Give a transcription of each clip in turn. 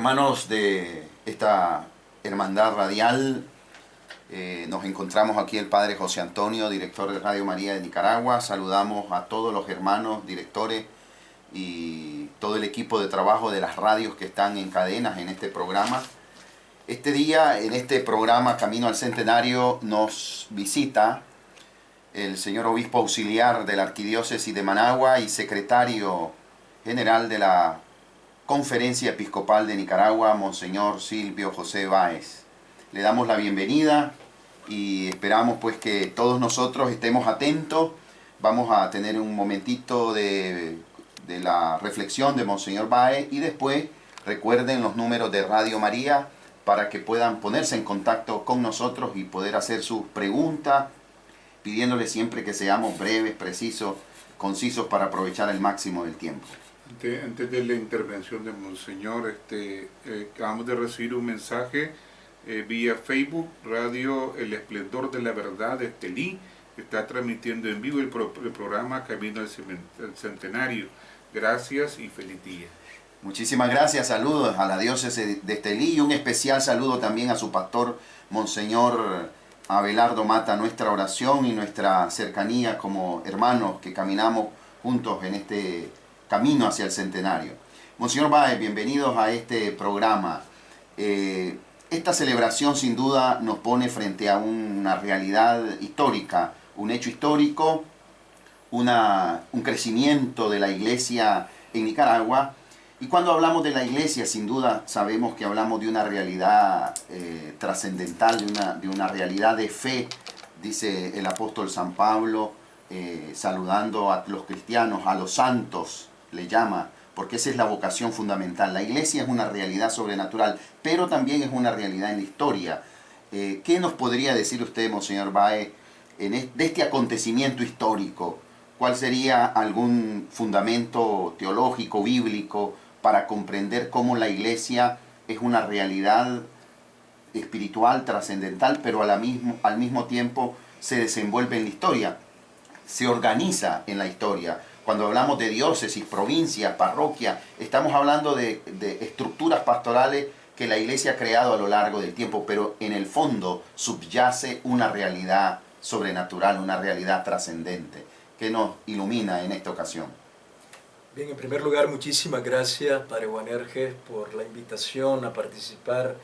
Hermanos de esta hermandad radial, nos encontramos aquí el Padre José Antonio, director de Radio María de Nicaragua. Saludamos a todos los hermanos, directores y todo el equipo de trabajo de las radios que están en cadenas en este programa. Este día, en este programa Camino al Centenario, nos visita el señor obispo auxiliar de la Arquidiócesis de Managua y secretario general de la Conferencia Episcopal de Nicaragua, Monseñor Silvio José Báez. Le damos la bienvenida y esperamos pues que todos nosotros estemos atentos. Vamos a tener un momentito de la reflexión de Monseñor Báez y después recuerden los números de Radio María para que puedan ponerse en contacto con nosotros y poder hacer sus preguntas, pidiéndole siempre que seamos breves, precisos, concisos para aprovechar el máximo del tiempo. Antes de la intervención de Monseñor, acabamos de recibir un mensaje vía Facebook, Radio El Esplendor de la Verdad de Estelí, que está transmitiendo en vivo el programa Camino al Centenario. Gracias y feliz día. Muchísimas gracias, saludos a la diócesis de Estelí y un especial saludo también a su pastor, Monseñor Abelardo Mata, nuestra oración y nuestra cercanía como hermanos que caminamos juntos en este camino hacia el centenario. Monseñor Báez, bienvenidos a este programa. Esta celebración sin duda nos pone frente a una realidad histórica, un hecho histórico, un crecimiento de la Iglesia en Nicaragua. Y cuando hablamos de la Iglesia, sin duda sabemos que hablamos de una realidad trascendental, de una realidad de fe, dice el apóstol San Pablo, saludando a los cristianos, a los santos, le llama, porque esa es la vocación fundamental. La Iglesia es una realidad sobrenatural, pero también es una realidad en la historia. ¿Qué nos podría decir usted, Monseñor Báez, de este acontecimiento histórico? ¿Cuál sería algún fundamento teológico, bíblico, para comprender cómo la Iglesia es una realidad espiritual, trascendental, pero al mismo tiempo se desenvuelve en la historia, se organiza en la historia? Cuando hablamos de diócesis, provincias, parroquias, estamos hablando de estructuras pastorales que la Iglesia ha creado a lo largo del tiempo, pero en el fondo subyace una realidad sobrenatural, una realidad trascendente, que nos ilumina en esta ocasión. Bien, en primer lugar, muchísimas gracias, Padre Boanerges, por la invitación a participar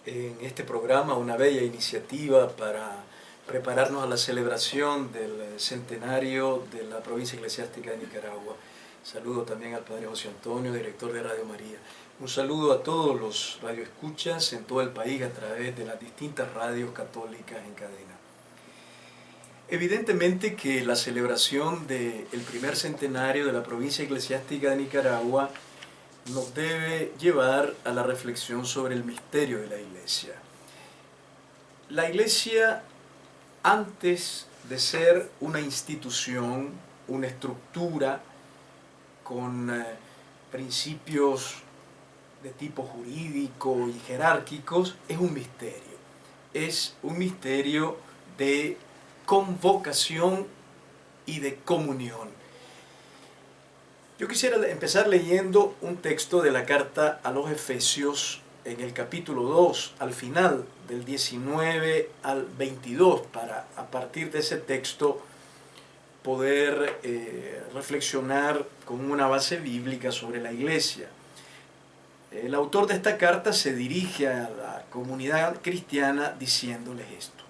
en este programa, una bella iniciativa para prepararnos a la celebración del centenario de la provincia eclesiástica de Nicaragua. Saludo también al Padre José Antonio, director de Radio María. Un saludo a todos los radioescuchas en todo el país a través de las distintas radios católicas en cadena. Evidentemente que la celebración del primer centenario de la provincia eclesiástica de Nicaragua nos debe llevar a la reflexión sobre el misterio de la Iglesia. La Iglesia, antes de ser una institución, una estructura con principios de tipo jurídico y jerárquicos, es un misterio. Es un misterio de convocación y de comunión. Yo quisiera empezar leyendo un texto de la carta a los Efesios en el capítulo 2, al final del 19 al 22, para a partir de ese texto poder reflexionar con una base bíblica sobre la Iglesia. El autor de esta carta se dirige a la comunidad cristiana diciéndoles esto: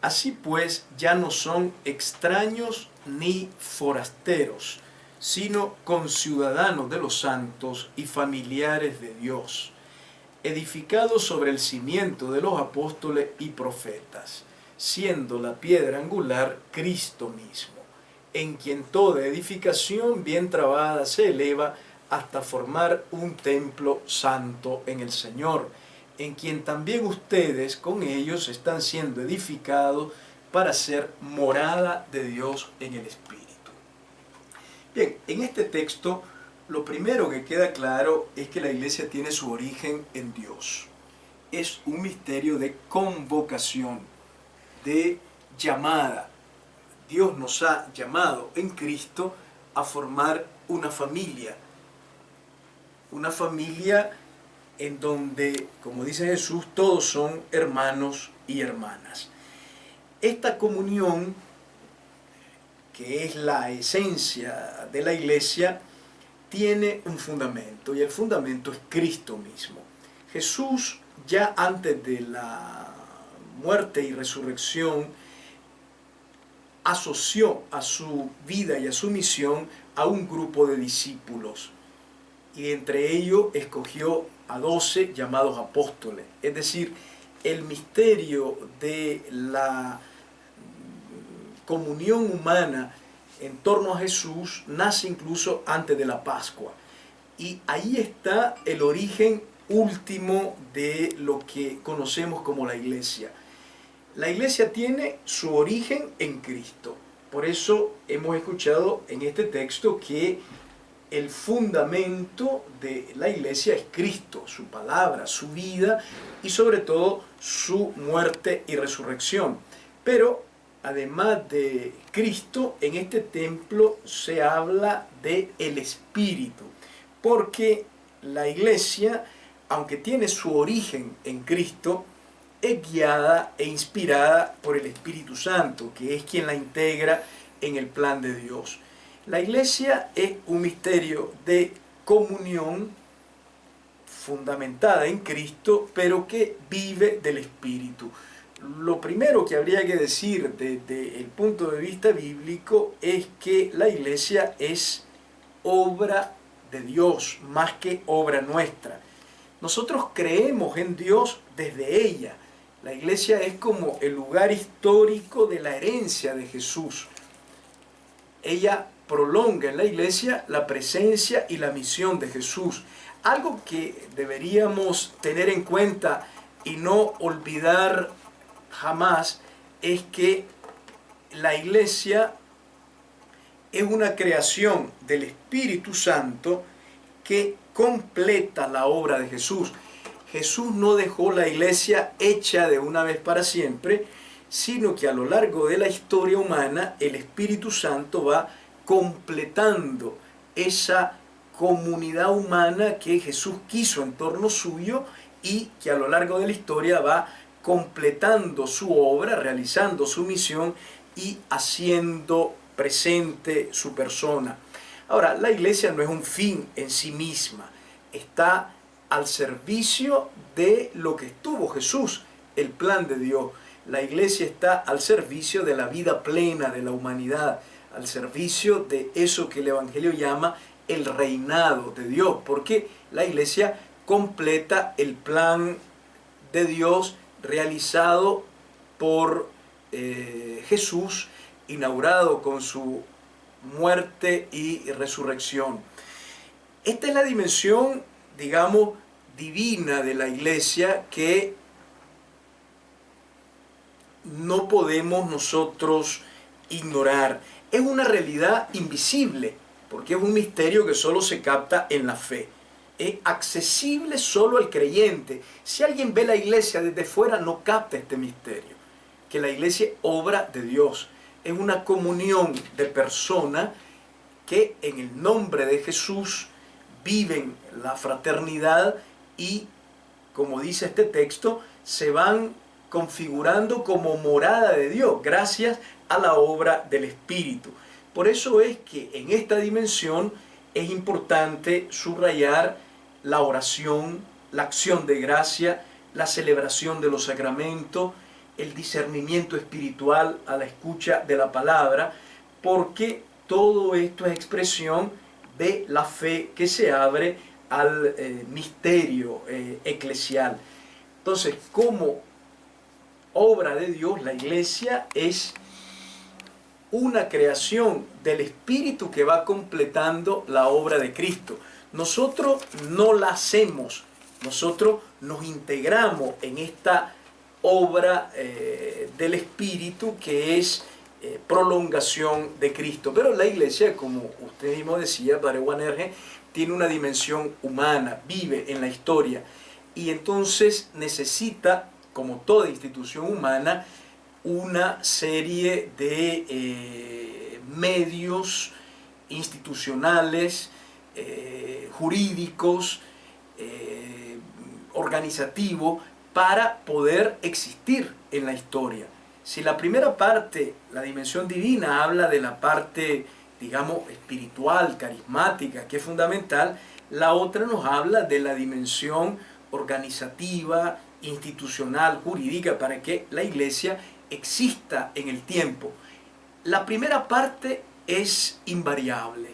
así pues, ya no son extraños ni forasteros, sino conciudadanos de los santos y familiares de Dios, edificados sobre el cimiento de los apóstoles y profetas, siendo la piedra angular Cristo mismo, en quien toda edificación bien trabada se eleva hasta formar un templo santo en el Señor, en quien también ustedes con ellos están siendo edificados para ser morada de Dios en el Espíritu. Bien, en este texto lo primero que queda claro es que la Iglesia tiene su origen en Dios. Es un misterio de convocación, de llamada. Dios nos ha llamado en Cristo a formar una familia en donde, como dice Jesús, todos son hermanos y hermanas. Esta comunión, que es la esencia de la iglesia, tiene un fundamento, y el fundamento es Cristo mismo. Jesús, ya antes de la muerte y resurrección, asoció a su vida y a su misión a un grupo de discípulos, y entre ellos escogió a 12 llamados apóstoles. Es decir, el misterio de la comunión humana en torno a Jesús nace incluso antes de la Pascua, y ahí está el origen último de lo que conocemos como la iglesia. La iglesia tiene su origen en Cristo. Por eso hemos escuchado en este texto que el fundamento de la iglesia es Cristo, su palabra, su vida y sobre todo su muerte y resurrección. Pero además de Cristo, en este templo se habla de el Espíritu, porque la iglesia, aunque tiene su origen en Cristo, es guiada e inspirada por el Espíritu Santo, que es quien la integra en el plan de Dios. La iglesia es un misterio de comunión fundamentada en Cristo, pero que vive del Espíritu. Lo primero que habría que decir desde el punto de vista bíblico es que la iglesia es obra de Dios más que obra nuestra. Nosotros creemos en Dios desde ella. La iglesia es como el lugar histórico de la herencia de Jesús. Ella prolonga en la iglesia la presencia y la misión de Jesús. Algo que deberíamos tener en cuenta y no olvidar jamás es que la iglesia es una creación del Espíritu Santo que completa la obra de Jesús. Jesús no dejó la iglesia hecha de una vez para siempre, sino que a lo largo de la historia humana el Espíritu Santo va completando esa comunidad humana que Jesús quiso en torno suyo y que a lo largo de la historia va completando su obra, realizando su misión y haciendo presente su persona. Ahora, la iglesia no es un fin en sí misma, está al servicio de lo que estuvo Jesús, el plan de Dios. La iglesia está al servicio de la vida plena de la humanidad, al servicio de eso que el Evangelio llama el reinado de Dios, porque la iglesia completa el plan de Dios realizado por Jesús, inaugurado con su muerte y resurrección. Esta es la dimensión, digamos, divina de la iglesia que no podemos nosotros ignorar. Es una realidad invisible, porque es un misterio que solo se capta en la fe. Es accesible solo al creyente. Si alguien ve la iglesia desde fuera, no capta este misterio, que la iglesia es obra de Dios. Es una comunión de personas que en el nombre de Jesús viven la fraternidad y, como dice este texto, se van configurando como morada de Dios gracias a la obra del Espíritu. Por eso es que en esta dimensión es importante subrayar la oración, la acción de gracia, la celebración de los sacramentos, el discernimiento espiritual a la escucha de la palabra, porque todo esto es expresión de la fe que se abre al misterio eclesial. Entonces, como obra de Dios, la iglesia es una creación del Espíritu que va completando la obra de Cristo. Nosotros no la hacemos, nosotros nos integramos en esta obra del Espíritu que es prolongación de Cristo. Pero la iglesia, como usted mismo decía, Padre Guanerge, tiene una dimensión humana, vive en la historia y entonces necesita, como toda institución humana, una serie de medios institucionales, jurídicos, organizativo para poder existir en la historia. Si la primera parte, la dimensión divina, habla de la parte, digamos, espiritual, carismática, que es fundamental, la otra nos habla de la dimensión organizativa, institucional, jurídica, para que la iglesia exista en el tiempo. La primera parte es invariable.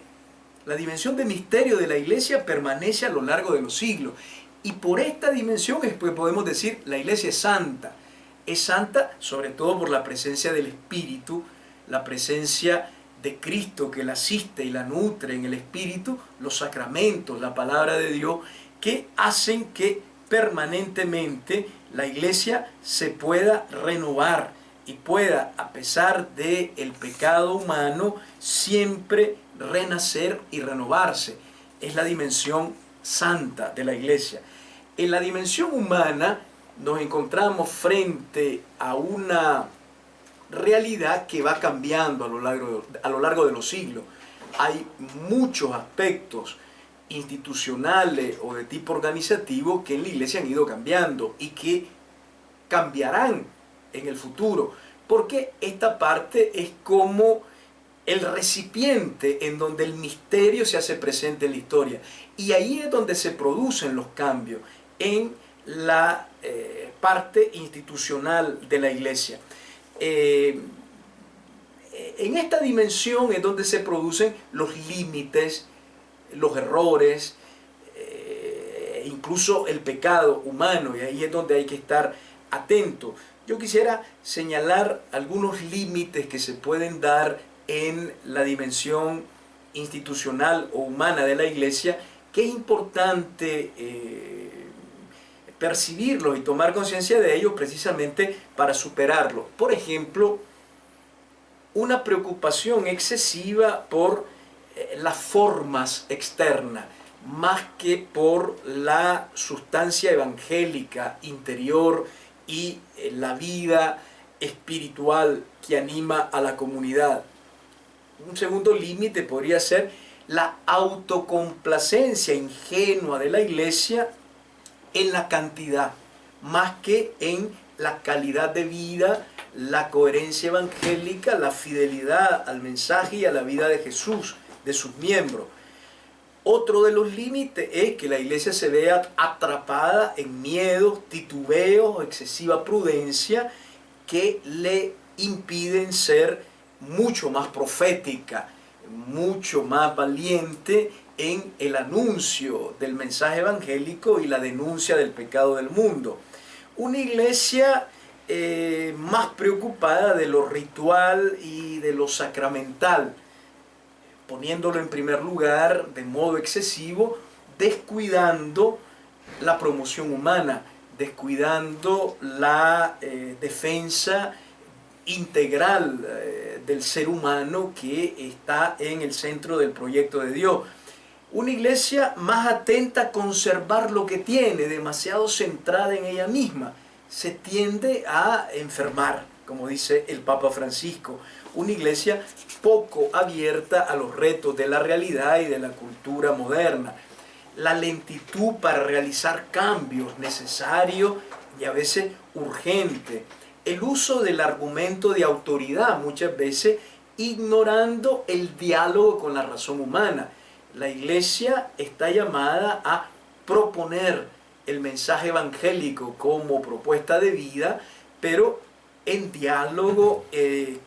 La dimensión de misterio de la iglesia permanece a lo largo de los siglos. Y por esta dimensión es que podemos decir la iglesia es santa. Es santa sobre todo por la presencia del Espíritu, la presencia de Cristo que la asiste y la nutre en el Espíritu, los sacramentos, la palabra de Dios, que hacen que permanentemente la iglesia se pueda renovar y pueda, a pesar del pecado humano, siempre renacer y renovarse. Es la dimensión santa de la iglesia. En la dimensión humana nos encontramos frente a una realidad que va cambiando a lo largo de los siglos. Hay muchos aspectos institucionales o de tipo organizativo que en la iglesia han ido cambiando y que cambiarán en el futuro, porque esta parte es como el recipiente en donde el misterio se hace presente en la historia, y ahí es donde se producen los cambios en la parte institucional de la iglesia. En esta dimensión es donde se producen los límites, los errores, incluso el pecado humano, y ahí es donde hay que estar atento. Yo quisiera señalar algunos límites que se pueden dar en la dimensión institucional o humana de la iglesia, que es importante percibirlos y tomar conciencia de ellos precisamente para superarlos. Por ejemplo, una preocupación excesiva por las formas externas, más que por la sustancia evangélica interior y la vida espiritual que anima a la comunidad. Un segundo límite podría ser la autocomplacencia ingenua de la iglesia en la cantidad, más que en la calidad de vida, la coherencia evangélica, la fidelidad al mensaje y a la vida de Jesús, de sus miembros. Otro de los límites es que la iglesia se vea atrapada en miedos, titubeos, excesiva prudencia que le impiden ser mucho más profética, mucho más valiente en el anuncio del mensaje evangélico y la denuncia del pecado del mundo. Una iglesia más preocupada de lo ritual y de lo sacramental, poniéndolo en primer lugar de modo excesivo, descuidando la promoción humana, descuidando la defensa integral del ser humano que está en el centro del proyecto de Dios. Una iglesia más atenta a conservar lo que tiene, demasiado centrada en ella misma, se tiende a enfermar, como dice el Papa Francisco. Una iglesia poco abierta a los retos de la realidad y de la cultura moderna. La lentitud para realizar cambios necesarios y a veces urgentes. El uso del argumento de autoridad, muchas veces ignorando el diálogo con la razón humana. La iglesia está llamada a proponer el mensaje evangélico como propuesta de vida, pero en diálogo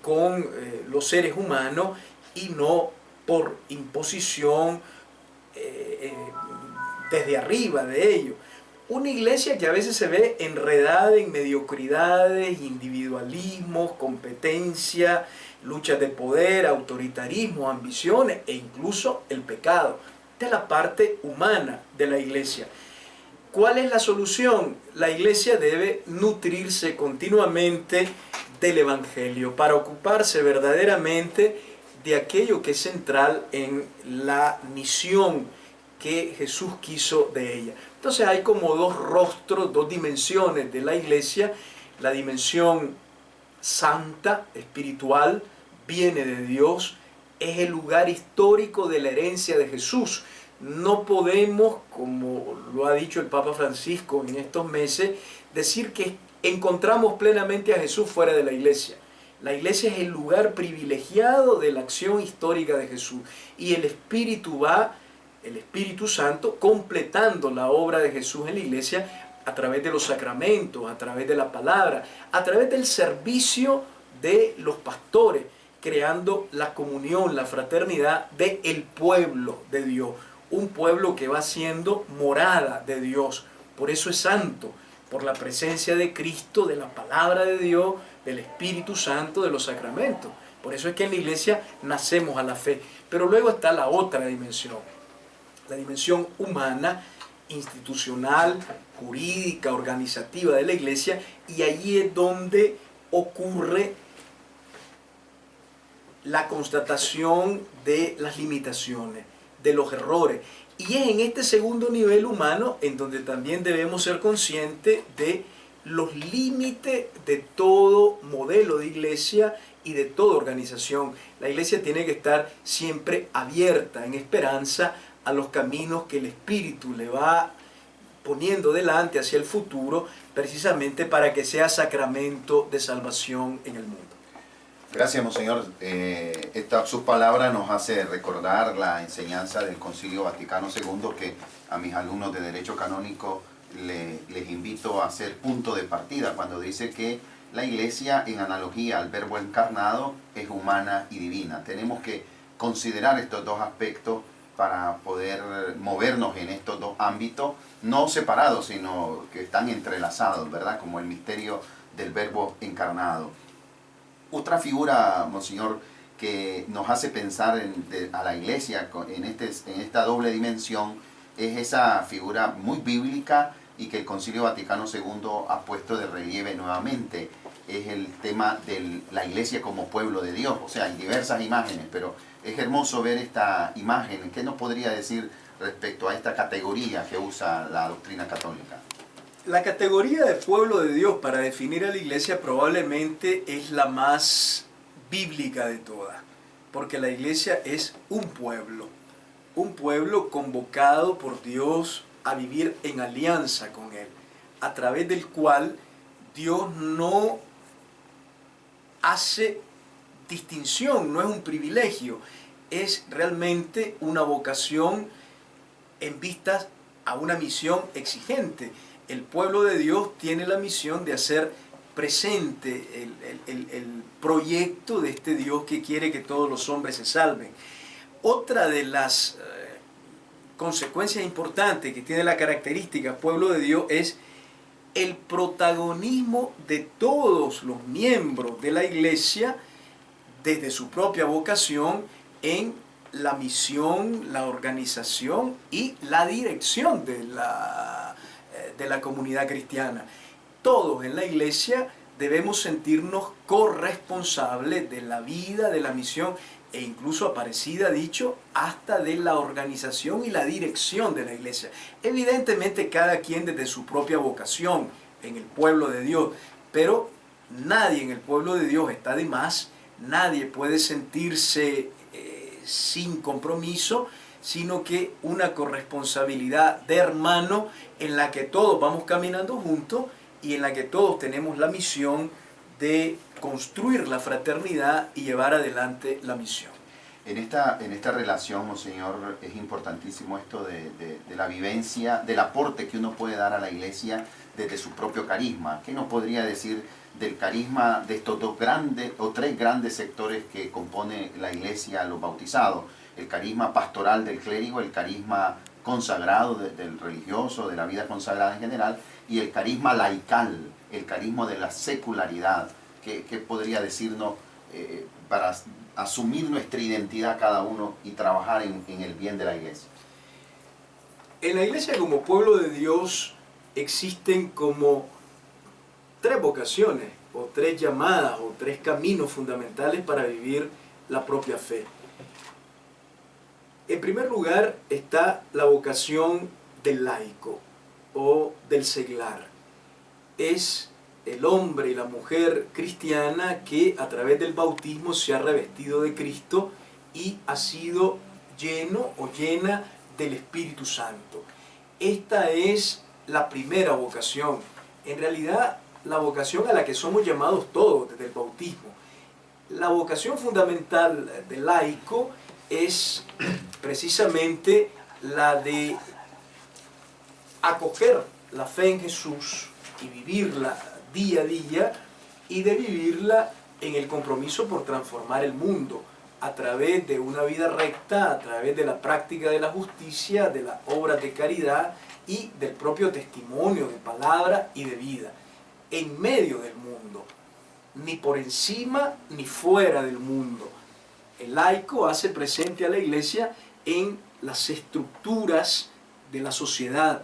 con los seres humanos y no por imposición desde arriba de ellos. Una iglesia que a veces se ve enredada en mediocridades, individualismos, competencia, luchas de poder, autoritarismo, ambiciones e incluso el pecado. Esta es la parte humana de la iglesia. ¿Cuál es la solución? La iglesia debe nutrirse continuamente del Evangelio para ocuparse verdaderamente de aquello que es central en la misión que Jesús quiso de ella. Entonces hay como dos rostros, dos dimensiones de la iglesia. La dimensión santa, espiritual, viene de Dios, es el lugar histórico de la herencia de Jesús. No podemos, como lo ha dicho el Papa Francisco en estos meses, decir que encontramos plenamente a Jesús fuera de la iglesia. La iglesia es el lugar privilegiado de la acción histórica de Jesús. Y el Espíritu Santo, completando la obra de Jesús en la iglesia a través de los sacramentos, a través de la palabra, a través del servicio de los pastores, creando la comunión, la fraternidad del pueblo de Dios. Un pueblo que va siendo morada de Dios. Por eso es santo, por la presencia de Cristo, de la palabra de Dios, del Espíritu Santo, de los sacramentos. Por eso es que en la iglesia nacemos a la fe. Pero luego está la otra dimensión, la dimensión humana, institucional, jurídica, organizativa de la iglesia, y allí es donde ocurre la constatación de las limitaciones, de los errores. Y es en este segundo nivel humano en donde también debemos ser conscientes de los límites de todo modelo de iglesia y de toda organización. La iglesia tiene que estar siempre abierta, en esperanza, a los caminos que el Espíritu le va poniendo delante hacia el futuro, precisamente para que sea sacramento de salvación en el mundo. Gracias, Monseñor. Sus palabras nos hace recordar la enseñanza del Concilio Vaticano II, que a mis alumnos de Derecho Canónico les invito a hacer punto de partida cuando dice que la Iglesia, en analogía al Verbo encarnado, es humana y divina. Tenemos que considerar estos dos aspectos para poder movernos en estos dos ámbitos, no separados, sino que están entrelazados, ¿verdad? Como el misterio del Verbo encarnado. Otra figura, Monseñor, que nos hace pensar a la Iglesia en esta doble dimensión, es esa figura muy bíblica y que el Concilio Vaticano II ha puesto de relieve nuevamente. Es el tema de la Iglesia como pueblo de Dios. O sea, hay diversas imágenes, pero es hermoso ver esta imagen. ¿Qué nos podría decir respecto a esta categoría que usa la doctrina católica? La categoría de pueblo de Dios para definir a la iglesia probablemente es la más bíblica de todas, porque la iglesia es un pueblo convocado por Dios a vivir en alianza con Él, a través del cual Dios no hace distinción, no es un privilegio, es realmente una vocación en vistas a una misión exigente. El pueblo de Dios tiene la misión de hacer presente el proyecto de este Dios que quiere que todos los hombres se salven. Otra de las consecuencias importantes que tiene la característica pueblo de Dios es el protagonismo de todos los miembros de la iglesia desde su propia vocación en la misión, la organización y la dirección de la comunidad cristiana. Todos en la iglesia debemos sentirnos corresponsables de la vida, de la misión e incluso Aparecida ha dicho hasta de la organización y la dirección de la iglesia. Evidentemente cada quien desde su propia vocación en el pueblo de Dios, pero nadie en el pueblo de Dios está de más, nadie puede sentirse sin compromiso, sino que una corresponsabilidad de hermano en la que todos vamos caminando juntos y en la que todos tenemos la misión de construir la fraternidad y llevar adelante la misión. En esta relación, Monseñor, es importantísimo esto de la vivencia, del aporte que uno puede dar a la iglesia desde su propio carisma. ¿Qué nos podría decir del carisma de estos dos grandes o tres grandes sectores que compone la iglesia, los bautizados? El carisma pastoral del clérigo, el carisma consagrado del religioso, de la vida consagrada en general, y el carisma laical, el carisma de la secularidad. ¿Qué podría decirnos para asumir nuestra identidad cada uno y trabajar en el bien de la iglesia? En la iglesia como pueblo de Dios existen como tres vocaciones, o tres llamadas, o tres caminos fundamentales para vivir la propia fe. En primer lugar está la vocación del laico o del seglar. Es el hombre y la mujer cristiana que a través del bautismo se ha revestido de Cristo y ha sido lleno o llena del Espíritu Santo. Esta es la primera vocación. En realidad, la vocación a la que somos llamados todos desde el bautismo. La vocación fundamental del laico es precisamente la de acoger la fe en Jesús y vivirla día a día, y de vivirla en el compromiso por transformar el mundo a través de una vida recta, a través de la práctica de la justicia, de las obras de caridad y del propio testimonio de palabra y de vida, en medio del mundo, ni por encima ni fuera del mundo. El laico hace presente a la Iglesia en las estructuras de la sociedad,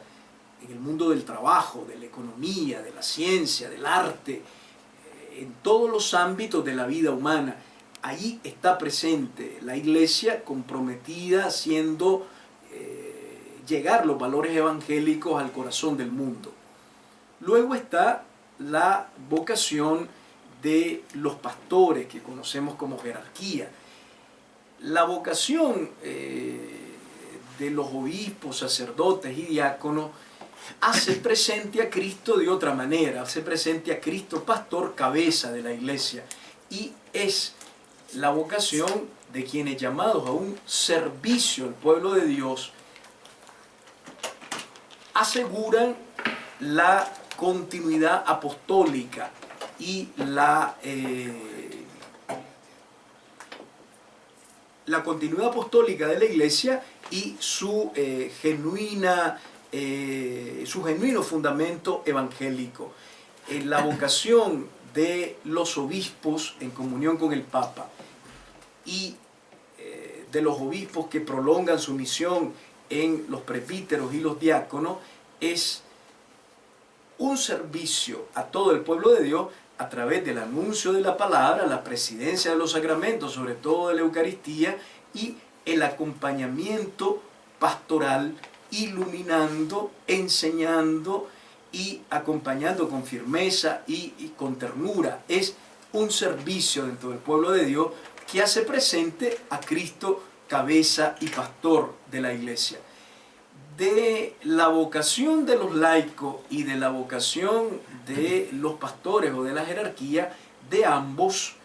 en el mundo del trabajo, de la economía, de la ciencia, del arte, en todos los ámbitos de la vida humana. Allí está presente la Iglesia comprometida haciendo llegar los valores evangélicos al corazón del mundo. Luego está la vocación de los pastores, que conocemos como jerarquía. La vocación de los obispos, sacerdotes y diáconos hace presente a Cristo de otra manera, hace presente a Cristo pastor, cabeza de la Iglesia, y es la vocación de quienes, llamados a un servicio al pueblo de Dios, aseguran la continuidad apostólica y la continuidad apostólica de la Iglesia y su genuino fundamento evangélico. La vocación de los obispos en comunión con el Papa y de los obispos que prolongan su misión en los presbíteros y los diáconos es un servicio a todo el pueblo de Dios a través del anuncio de la palabra, la presidencia de los sacramentos, sobre todo de la Eucaristía, y el acompañamiento pastoral, iluminando, enseñando y acompañando con firmeza y con ternura. Es un servicio dentro del pueblo de Dios que hace presente a Cristo, cabeza y pastor de la Iglesia. De la vocación de los laicos y de la vocación de los pastores o de la jerarquía, de ambos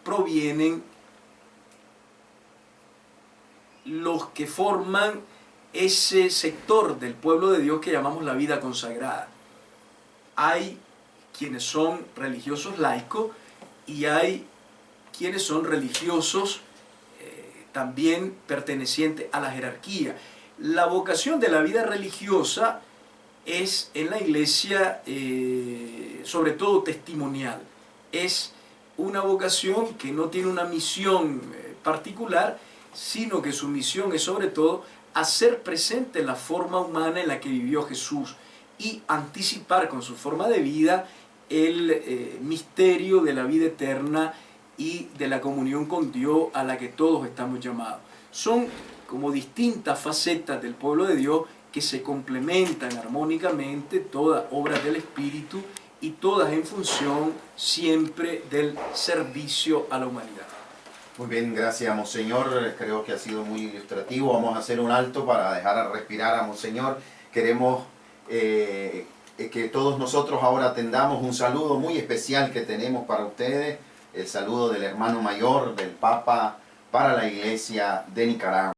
provienen los que forman ese sector del pueblo de Dios que llamamos la vida consagrada. Hay quienes son religiosos laicos y hay quienes son religiosos también pertenecientes a la jerarquía. La vocación de la vida religiosa es en la Iglesia sobre todo testimonial. Es una vocación que no tiene una misión particular, sino que su misión es sobre todo hacer presente la forma humana en la que vivió Jesús y anticipar con su forma de vida el misterio de la vida eterna y de la comunión con Dios a la que todos estamos llamados. Son como distintas facetas del pueblo de Dios que se complementan armónicamente, todas obras del Espíritu y todas en función siempre del servicio a la humanidad. Muy bien, gracias, Monseñor. Creo que ha sido muy ilustrativo. Vamos a hacer un alto para dejar respirar a Monseñor. Queremos que todos nosotros ahora atendamos un saludo muy especial que tenemos para ustedes, el saludo del hermano mayor del Papa para la Iglesia de Nicaragua.